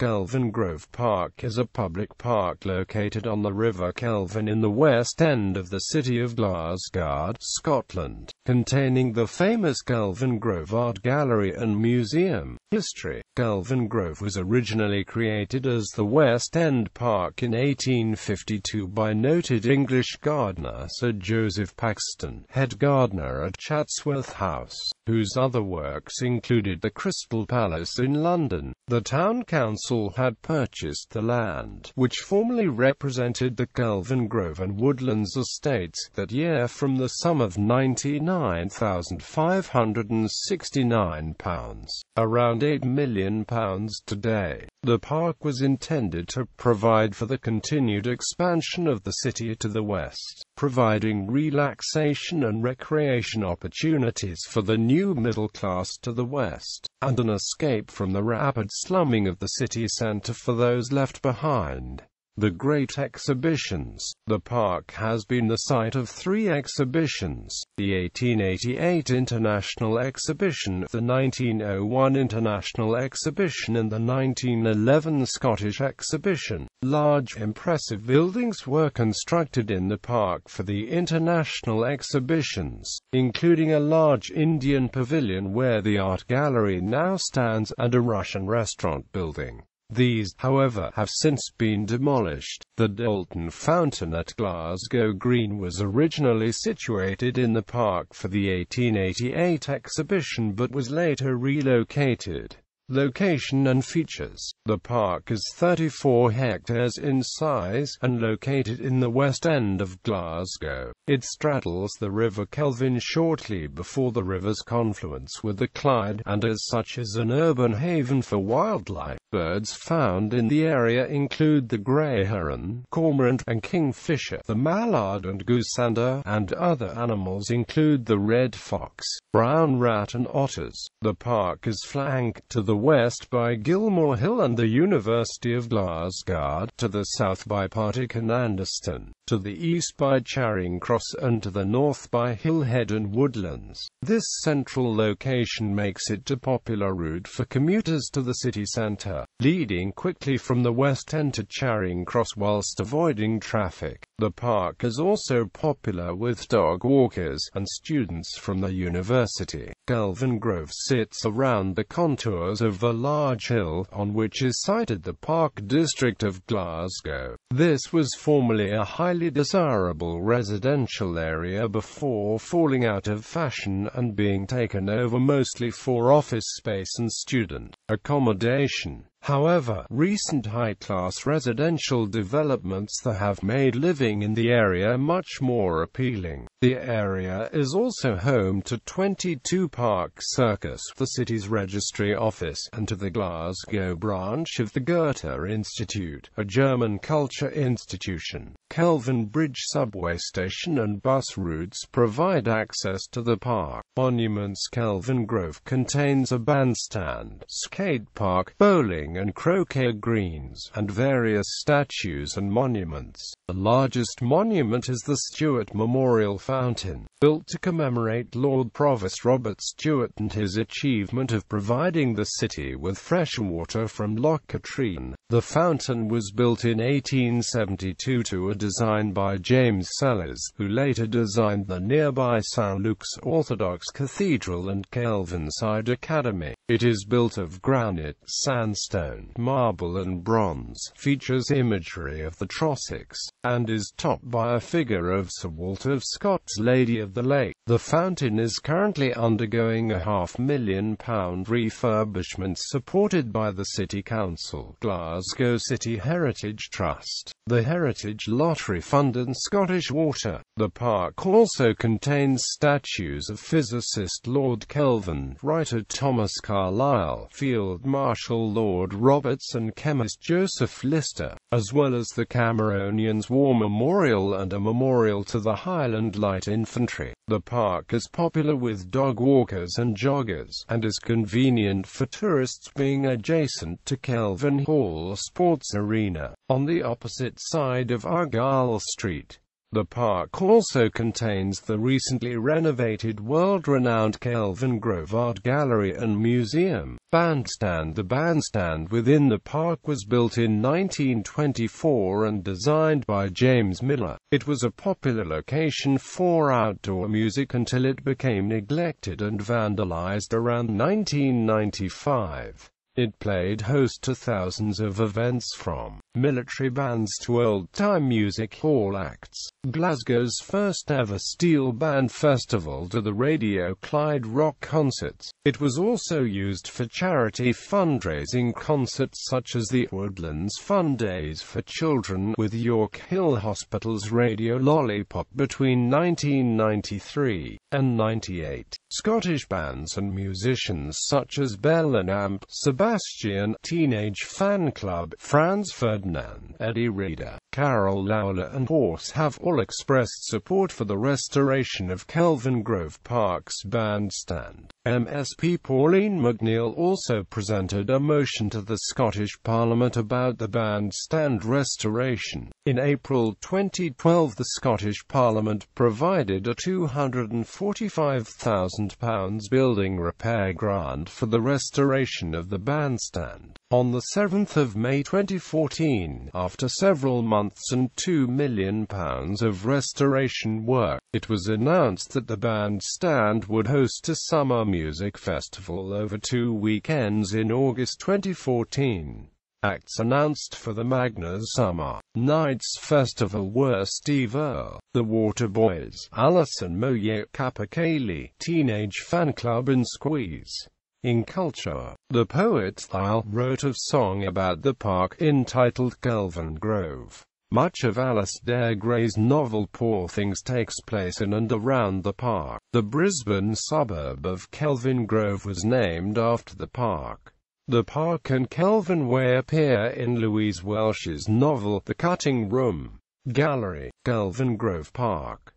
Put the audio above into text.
Kelvingrove Park is a public park located on the River Kelvin in the west end of the city of Glasgow, Scotland, containing the famous Kelvingrove Art Gallery and Museum. History: Kelvingrove was originally created as the West End Park in 1852 by noted English gardener Sir Joseph Paxton, head gardener at Chatsworth House, whose other works included the Crystal Palace in London. The town council had purchased the land, which formerly represented the Kelvingrove and Woodlands estates, that year from the sum of £99,569, around £8 million today. The park was intended to provide for the continued expansion of the city to the west, providing relaxation and recreation opportunities for the new middle class to the west, and an escape from the rapid slumming of the city centre for those left behind. The Great Exhibitions. The park has been the site of 3 exhibitions: the 1888 International Exhibition, the 1901 International Exhibition and the 1911 Scottish Exhibition. Large, impressive buildings were constructed in the park for the international exhibitions, including a large Indian pavilion where the art gallery now stands, and a Russian restaurant building. These, however, have since been demolished. The Dalton Fountain at Glasgow Green was originally situated in the park for the 1888 exhibition but was later relocated. Location and features: the park is 34 hectares in size, and located in the west end of Glasgow. It straddles the River Kelvin shortly before the river's confluence with the Clyde, and as such is an urban haven for wildlife. Birds found in the area include the grey heron, cormorant, and kingfisher, the mallard and goosander, and other animals include the red fox, brown rat and otters. The park is flanked to the west by Gilmore Hill and the University of Glasgow, to the south by Partick and Anderston, to the east by Charing Cross, and to the north by Hillhead and Woodlands. This central location makes it a popular route for commuters to the city centre, leading quickly from the West End to Charing Cross whilst avoiding traffic. The park is also popular with dog walkers and students from the university. Kelvingrove sits around the contours of a large hill, on which is sited the Park District of Glasgow. This was formerly a highly desirable residential area before falling out of fashion and being taken over mostly for office space and student accommodation. However, recent high-class residential developments have made living in the area much more appealing. The area is also home to 22 Park Circus, the city's registry office, and to the Glasgow branch of the Goethe Institute, a German culture institution. Kelvin Bridge subway station and bus routes provide access to the park. Monuments: Kelvingrove contains a bandstand, skate park, bowling and croquet greens, and various statues and monuments. The largest monument is the Stewart Memorial Fountain, built to commemorate Lord Provost Robert Stewart and his achievement of providing the city with fresh water from Loch Katrine. The fountain was built in 1872 to a design by James Sellers, who later designed the nearby St. Luke's Orthodox Cathedral and Kelvinside Academy. It is built of granite, sandstone, marble and bronze, features imagery of the Trossachs, and is topped by a figure of Sir Walter Scott's Lady of the Lake. The fountain is currently undergoing a £500,000 refurbishment supported by the City Council, Glasgow City Heritage Trust, the Heritage Lottery Fund and Scottish Water. The park also contains statues of physicist Lord Kelvin, writer Thomas Carlyle, Field Marshal Lord Roberts and chemist Joseph Lister, as well as the Cameronians War Memorial and a memorial to the Highland Light Infantry. The park is popular with dog walkers and joggers, and is convenient for tourists, being adjacent to Kelvin Hall Sports Arena, on the opposite side of Argyle Street. The park also contains the recently renovated world-renowned Kelvingrove Art Gallery and Museum. Bandstand. The bandstand within the park was built in 1924 and designed by James Miller. It was a popular location for outdoor music until it became neglected and vandalized around 1995. It played host to thousands of events from military bands to old-time music hall acts, Glasgow's first ever steel band festival to the Radio Clyde rock concerts. It was also used for charity fundraising concerts such as the Woodlands Fun Days for Children with York Hill Hospital's Radio Lollipop between 1993 and 98. Scottish bands and musicians such as Bell and Amp, Sebastian, Teenage Fan Club, Franz Ferdinand, Eddie Reader, Carol Lowler and Horse have all expressed support for the restoration of Kelvingrove Park's bandstand. MSP Pauline McNeill also presented a motion to the Scottish Parliament about the bandstand restoration. In April 2012, the Scottish Parliament provided a £245,000 building repair grant for the restoration of the bandstand. On the 7th of May 2014, after several months and £2 million of restoration work, it was announced that the bandstand would host a summer music festival over 2 weekends in August 2014. Acts announced for the Magna Summer Nights Festival were Steve Earle, The Waterboys, Alison Moyet, Kappa Kaylee, Teenage Fan Club and Squeeze. In culture, the poet Lyle wrote a song about the park entitled Kelvingrove. Much of Alasdair Gray's novel Poor Things takes place in and around the park. The Brisbane suburb of Kelvingrove was named after the park. The park and Kelvin Way appear in Louise Welsh's novel The Cutting Room Gallery, Kelvingrove Park.